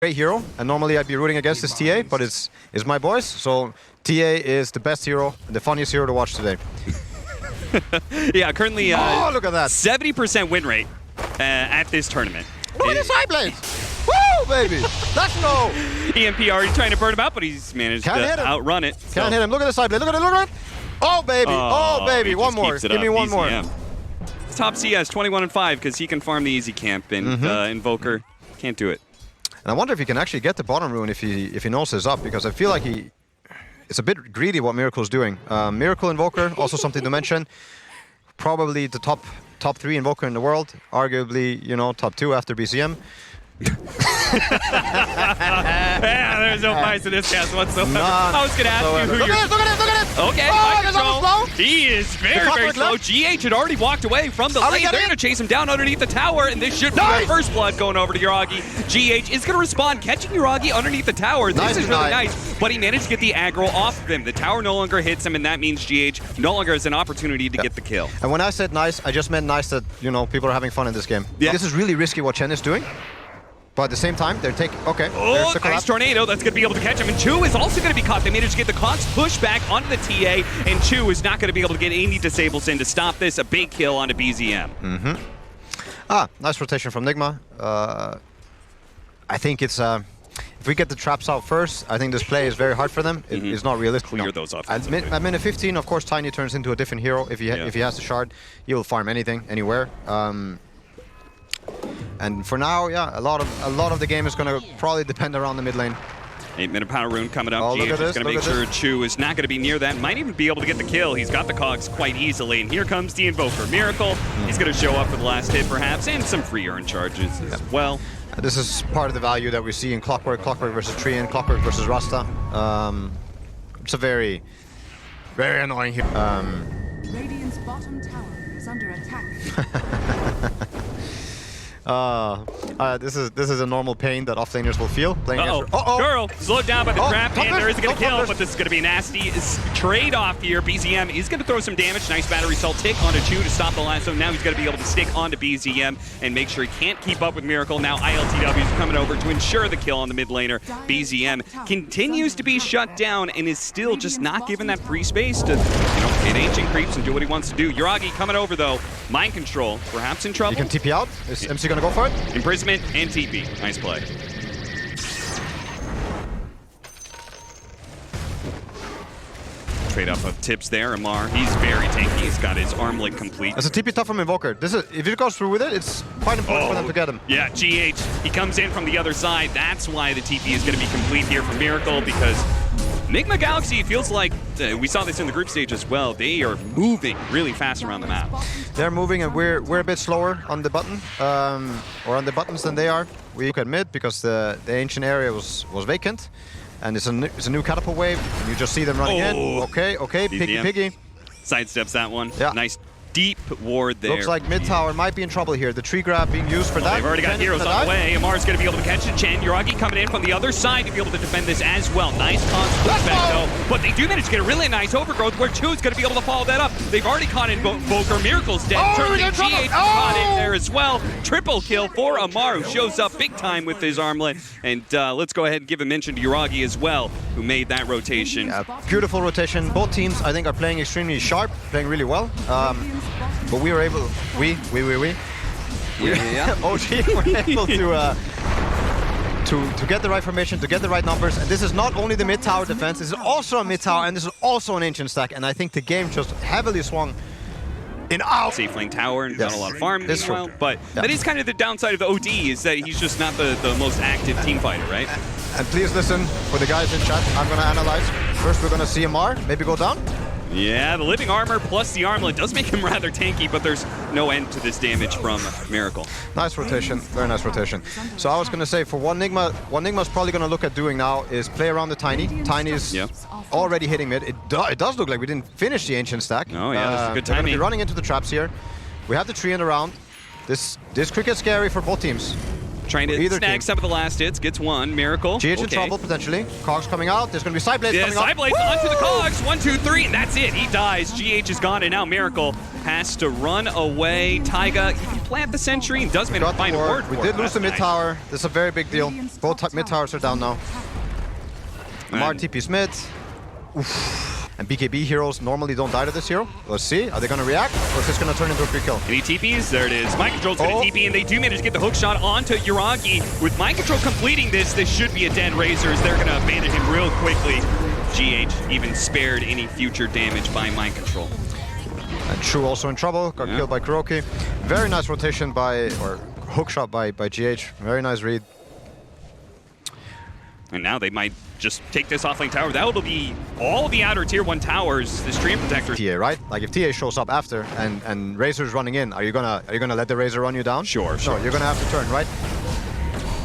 great hero, and normally I'd be rooting against this TA, but it's my boys, so TA is the best hero and the funniest hero to watch today. Yeah, currently oh, look at that. 70% win rate at this tournament. Look at the side blades! Woo, baby! Let's go! EMP already trying to burn him out, but he's managed to outrun it. Can't hit him. Look at the side blade. Look at it. Look at it. Oh, baby. Oh, baby. One more. Give me one more. Top CS 21-5 because he can farm the easy camp, and Invoker can't do it. And I wonder if he can actually get the bottom rune if he knows his up, because I feel like it's a bit greedy what Miracle's doing. Miracle Invoker, also something to mention. Probably the top 3 Invoker in the world. Arguably, you know, top 2 after Biziem. Yeah, there's no bias in this cast whatsoever. I was going to ask you who you're... Look at this! Okay, oh, he is very slow. GH had already walked away from the lane. They're going to chase him down underneath the tower, and this should be our first blood going over to Yuragi. GH is going to respond, catching Yuragi underneath the tower. This is really nice, but he managed to get the aggro off of him. The tower no longer hits him, and that means GH no longer has an opportunity to get the kill. And when I said nice, I just meant nice that, you know, people are having fun in this game. Yeah. This is really risky what Chen is doing. But at the same time, they're taking... Okay. Oh, nice tornado. That's going to be able to catch him. And Chu is also going to be caught. They managed to get the Cogs pushed back onto the TA. And Chu is not going to be able to get any disables in to stop this. A big kill onto Biziem. Nice rotation from NIGMA. I think it's... if we get the traps out first, I think this play is very hard for them. It's not realistic. Clear those off. At minute 15, of course, Tiny turns into a different hero. If he has the shard, he will farm anything, anywhere. And for now, yeah, a lot of the game is going to probably depend around the mid lane. 8-minute power rune coming up. Oh, GH is going to make sure Chu is not going to be near that. Might even be able to get the kill. He's got the cogs quite easily. And here comes the Invoker. Miracle. He's going to show up for the last hit, perhaps, and some free earn charges as well. This is part of the value that we see in Clockwork versus Treant, Clockwork versus Rasta. It's a very, very annoying hero. Radiant's bottom tower is under attack. This is a normal pain that offlaners will feel. Girl, slowed down by the trap, and there isn't going to kill, but this is going to be a nasty trade-off here. Biziem is going to throw some damage. Nice battery salt tick onto Chu to stop the lasso. Now he's going to be able to stick onto Biziem and make sure he can't keep up with Miracle. Now ILTW is coming over to ensure the kill on the mid laner. Biziem continues to be shut down and is still just not given that free space to, hit ancient creeps and do what he wants to do. Yuragi coming over though. Mind control, perhaps in trouble. You can TP out. Is MC going to go for it? Imprisonment and TP. Nice play. Trade up of tips there. Amar, he's very tanky. He's got his armlet complete. That's a TP top from Invoker. If he goes through with it, it's quite important for them to get him. Yeah, GH, he comes in from the other side. That's why the TP is going to be complete here for Miracle, because NIGMA GALAXY feels like, we saw this in the group stage as well, they are moving really fast around the map. They're moving and we're a bit slower on the button, or on the buttons than they are. We look at mid because the ancient area was vacant, and it's a new catapult wave, and you just see them running in. Okay, piggy. Sidesteps that one. Yeah. Nice deep ward there. Looks like mid tower might be in trouble here. The tree grab being used for that. They've already got heroes on the way. Amar's going to be able to catch it. Chen, Yuragi coming in from the other side to be able to defend this as well. Nice constant effect though. But they do manage to get a really nice overgrowth where Chu is going to be able to follow that up. They've already caught Invoker. Miracle's dead. Certainly GH caught in there as well. Triple kill for Amar, who shows up big time with his armlet. And let's go ahead and give a mention to Yuragi as well, who made that rotation. Yeah, beautiful rotation. Both teams, I think, are playing extremely sharp, playing really well. But we were able, OG were able to get the right formation, to get the right numbers. And this is not only the mid tower defense, this is also a mid tower, and this is also an ancient stack. And I think the game just heavily swung in our safe lane tower and done a lot of farm as well. But that is kind of the downside of the OD, is that he's just not the most active team fighter, right? And please listen for the guys in chat. I'm gonna analyze. First, we're gonna see Amar maybe go down. Yeah, the living armor plus the armlet does make him rather tanky, but there's no end to this damage from Miracle. Nice rotation, very nice rotation. So I was going to say, for what NIGMA's probably going to look at doing now is play around the Tiny. Tiny's already hitting mid. It does look like we didn't finish the ancient stack. Oh yeah, that's a good timing. They're going to be running into the traps here. We have the tree in the round. This could get scary for both teams. trying to Either snag team. some of the last hits. Gets one. Miracle. GH in trouble, potentially. Cogs coming out. There's going to be side blades Yeah, coming side out. blades onto the Cogs. 1, 2, 3, and that's it. He dies. GH is gone, and now Miracle has to run away. Taiga, he can plant the sentry and does manage to find a ward for We it. did lose the mid That's tower. This is a very big deal. Both mid towers are down now. Mar TP's mid. Oof. And BKB heroes normally don't die to this hero. Let's see. Are they going to react? Or is this going to turn into a free kill? Any TPs? There it is. Mind Control's going to TP, and they do manage to get the hook shot onto Yuragi. With Mind Control completing this should be a dead Razors. They're going to abandon him real quickly. GH even spared any future damage by Mind Control. And True also in trouble. Got killed by Kuroki. Very nice rotation or hook shot by GH. Very nice read. And now they might just take this offlane tower. That will be all the outer tier 1 towers, the stream protectors. TA, right? Like if TA shows up after and Razor's running in, are you gonna let the Razor run you down? Sure. No, you're gonna have to turn, right?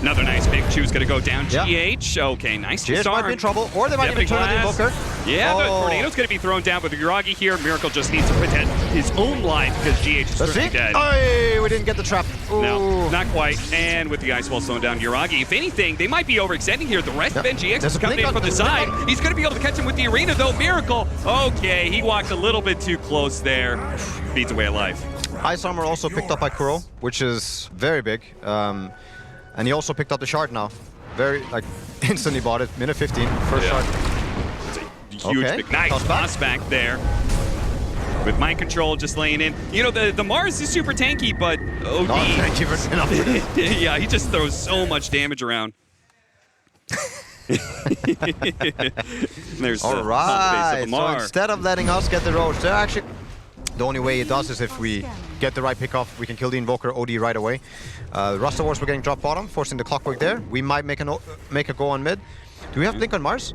Another nice pick. Chu's gonna go down. Yeah. GH. Okay, nice GH might disarm. be in trouble, or they might even turn on the Invoker. Yeah, the Tornado's gonna be thrown down, but the Yuragi here, Miracle just needs to protect his own life because GH is certainly dead. Oh, we didn't get the trap. Ooh. No, not quite. And with the Ice Wall slowing down Yuragi, if anything, they might be overextending here. The rest of NGX is coming in from the side. He's going to be able to catch him with the arena, though. Miracle, okay, he walked a little bit too close there. Beats away a life. Ice Armor also picked up by Kuro, which is very big. And he also picked up the shard now. Instantly bought it. Minute 15, first shard. It's a huge, big, nice toss back there. With Mind Control just laying in. You know, the Mars is super tanky, but OD. Not tanky for enough. Yeah, he just throws so much damage around. There's All the right, face of so Amar. instead of letting us get the Roach, they're actually... The only way it does is if we get the right pick off, we can kill the Invoker OD right away. Rust of Wars were getting dropped bottom, forcing the Clockwork there. We might make a go on mid. Do we have Blink on Mars?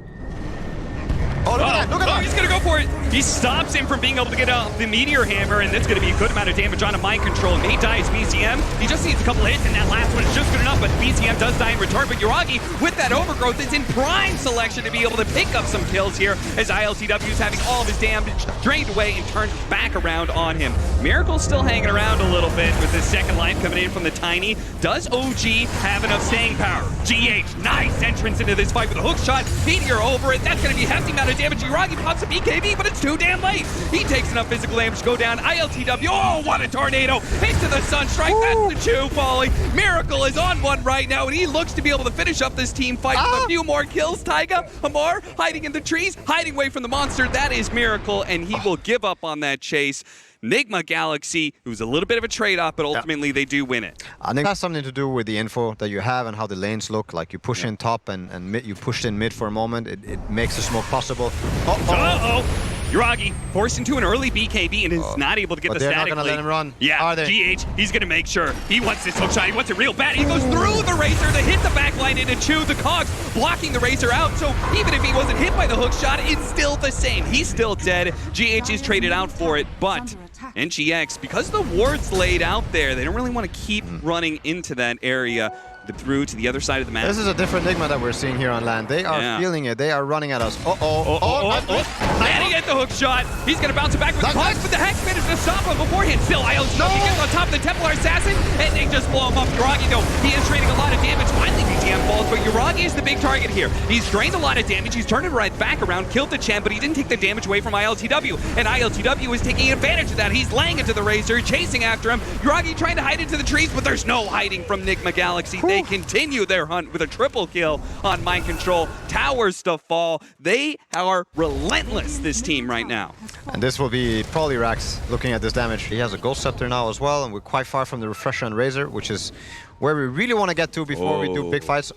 Oh, look at that, look at that! He's gonna go for it. He stops him from being able to get out the Meteor Hammer, and that's gonna be a good amount of damage on a Mind Control. May dies Biziem. He just needs a couple hits, and that last one is just good enough, but Biziem does die in return. But Yuragi, with that overgrowth, is in prime selection to be able to pick up some kills here, as ILTW is having all of his damage drained away and turned back around on him. Miracle's still hanging around a little bit with his second life coming in from the Tiny. Does OG have enough staying power? GH, nice entrance into this fight with a hook shot. Meteor over it. That's gonna be a hefty amount of damage. Yuragi pops a BKB, but it's too damn late. He takes enough physical damage to go down. ILTW, oh, what a tornado. Into the Sunstrike, that's the Chew falling. Miracle is on one right now, and he looks to be able to finish up this team fight with a few more kills. Taiga, Amar, hiding in the trees, hiding away from the monster. That is Miracle, and he will give up on that chase. NIGMA GALAXY, it was a little bit of a trade-off, but ultimately they do win it. I think that's something to do with the info that you have and how the lanes look. Like you push in top and mid, you pushed in mid for a moment. It makes the smoke possible. Uh-oh. Yuragi forced into an early BKB and is not able to get the static. They're not going to let him run. Yeah, are they? GH, he's going to make sure. He wants this hook shot. He wants it real bad. He goes through the Razor to hit the backline into Chew. The Cogs blocking the Razor out. So even if he wasn't hit by the hook shot, it's still the same. He's still dead. GH is traded out for it, but NGX, because the ward's laid out there, they don't really want to keep running into that area. Through to the other side of the map. This is a different NIGMA that we're seeing here on land. They are feeling it. They are running at us. And he gets the hook shot. He's going to bounce it back with the Cogs, but the Hex managed to stop him beforehand. Still, ILTW gets on top of the Templar Assassin, and they just blow him up. Yuragi, though, he is trading a lot of damage. Finally, BGM falls, but Yuragi is the big target here. He's drained a lot of damage. He's turned it right back around, killed the champ, but he didn't take the damage away from ILTW. And ILTW is taking advantage of that. He's laying into the Razor, chasing after him. Yuragi trying to hide into the trees, but there's no hiding from NIGMA GALAXY. They continue their hunt with a triple kill on Mind Control. Towers to fall. They are relentless, this team right now. And this will be probably Rax looking at this damage. He has a Ghost Scepter now as well, and we're quite far from the Refresher and Razor, which is where we really want to get to before we do big fights.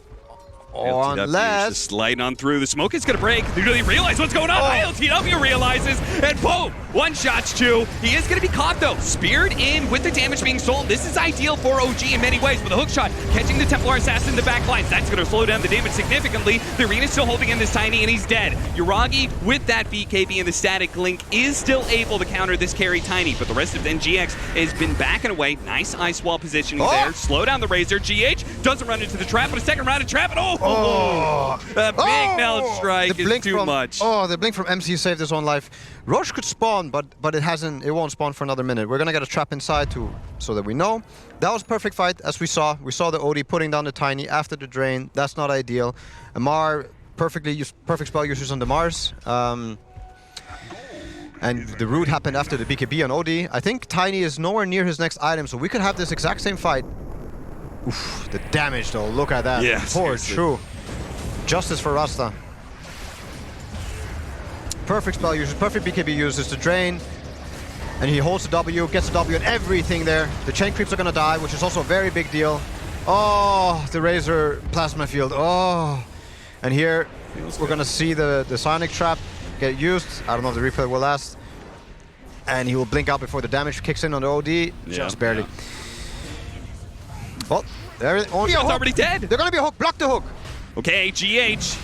ILTW is just sliding on through. The smoke is going to break. They really realize what's going on. ILTW realizes, and boom! One-shots Chew. He is going to be caught, though. Speared in with the damage being sold. This is ideal for OG in many ways, with a hook shot, catching the Templar Assassin in the back lines. That's going to slow down the damage significantly. The arena's still holding in this Tiny, and he's dead. Yuragi, with that BKB and the static link, is still able to counter this carry Tiny, but the rest of NGX has been backing away. Nice ice wall positioning there. Slow down the Razor. GH doesn't run into the trap, but a second round of trap, and the big melt strike is too much. Oh, the blink from MC saved his own life. Roche could spawn, but it won't spawn for another minute. We're gonna get a trap inside so that we know. That was a perfect fight, as we saw. We saw the OD, putting down the Tiny after the drain. That's not ideal. Amar, perfect spell usage on the Mars. And the root happened after the BKB on OD. I think Tiny is nowhere near his next item, so we could have this exact same fight. Oof, the damage though, look at that. Yeah, poor Chu. Justice for Rasta. Perfect spell usage, perfect BKB uses the drain. And he holds the W, gets the W and everything there. The chain creeps are gonna die, which is also a very big deal. Oh, the Razor Plasma Field, oh. And here, we're gonna see the Sonic Trap get used. I don't know if the replay will last. And he will blink out before the damage kicks in on the OD, just barely. Well, there's already dead. They're gonna be a hook, block the hook. Okay, GH.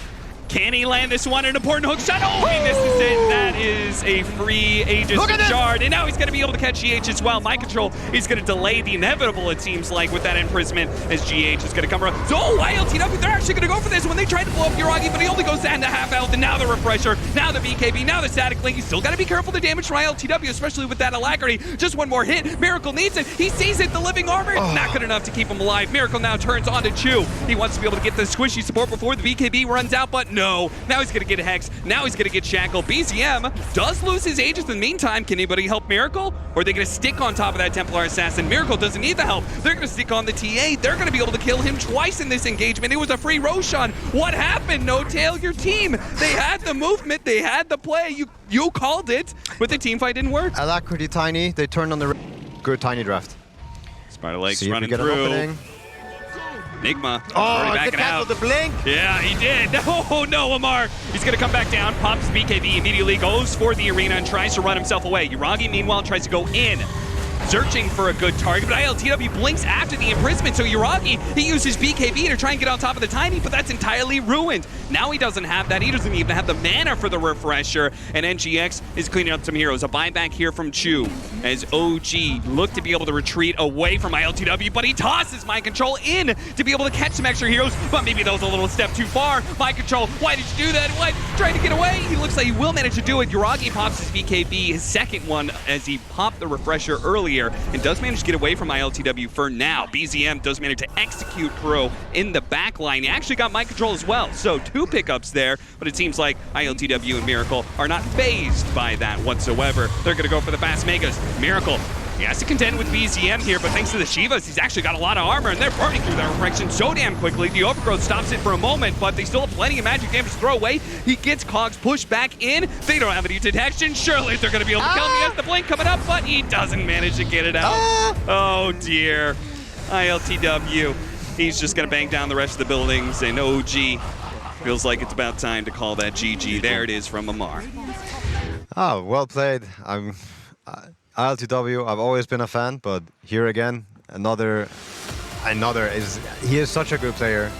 Can he land this one? An important hook shot. Oh, he misses it. That is a free Aegis Shard. And now he's going to be able to catch GH as well. Mind Control is going to delay the inevitable, it seems like, with that imprisonment as GH is going to come around. Oh, ILTW, they're actually going to go for this when they tried to blow up Uragi, but he only goes down to half health. And now the Refresher, now the BKB, now the Static Link. You still got to be careful the damage from ILTW, especially with that Alacrity. Just one more hit. Miracle needs it. He sees it. The Living Armor, not good enough to keep him alive. Miracle now turns on to Chu. He wants to be able to get the squishy support before the BKB runs out, but no. Now he's going to get Hex. Now he's going to get Shackle. Biziem does lose his Aegis in the meantime. Can anybody help Miracle? Or are they going to stick on top of that Templar Assassin? Miracle doesn't need the help. They're going to stick on the TA. They're going to be able to kill him twice in this engagement. It was a free Roshan. What happened, Notail? Your team, they had the movement. They had the play. You called it, but the team fight didn't work. Alacrity Tiny. They turned on the good Tiny draft. Spider Legs running through. NIGMA already backing out. The blink. Yeah, he did. Oh no, Amar. He's going to come back down, pops BKB, immediately goes for the arena and tries to run himself away. Uragi, meanwhile, tries to go in, searching for a good target, but ILTW blinks after the imprisonment, so Uragi, he uses BKB to try and get on top of the Tiny, but that's entirely ruined. Now he doesn't have that. He doesn't even have the mana for the Refresher, and NGX is cleaning up some heroes. A buyback here from Chu as OG look to be able to retreat away from ILTW, but he tosses Mind Control in to be able to catch some extra heroes, but maybe that was a little step too far. Mind Control, why did you do that? What? Trying to get away? He looks like he will manage to do it. Uragi pops his BKB, his second one, as he popped the Refresher earlier, and does manage to get away from ILTW for now. Biziem does manage to execute Pro in the back line. He actually got Mind Control as well, so 2 pickups there, but it seems like ILTW and Miracle are not phased by that whatsoever. They're going to go for the fast Megas. Miracle, he has to contend with Biziem here, but thanks to the Shivas, he's actually got a lot of armor, and they're burning through that reflection so damn quickly. The Overgrowth stops it for a moment, but they still have plenty of magic damage to throw away. He gets Cogs pushed back in. They don't have any detection. Surely they're going to be able to kill him. He has the blink coming up, but he doesn't manage to get it out. Oh dear. ILTW, he's just going to bang down the rest of the buildings, and OG feels like it's about time to call that GG. There it is from Amar. Oh, well played. ILTW, I've always been a fan, but here again, he is such a good player.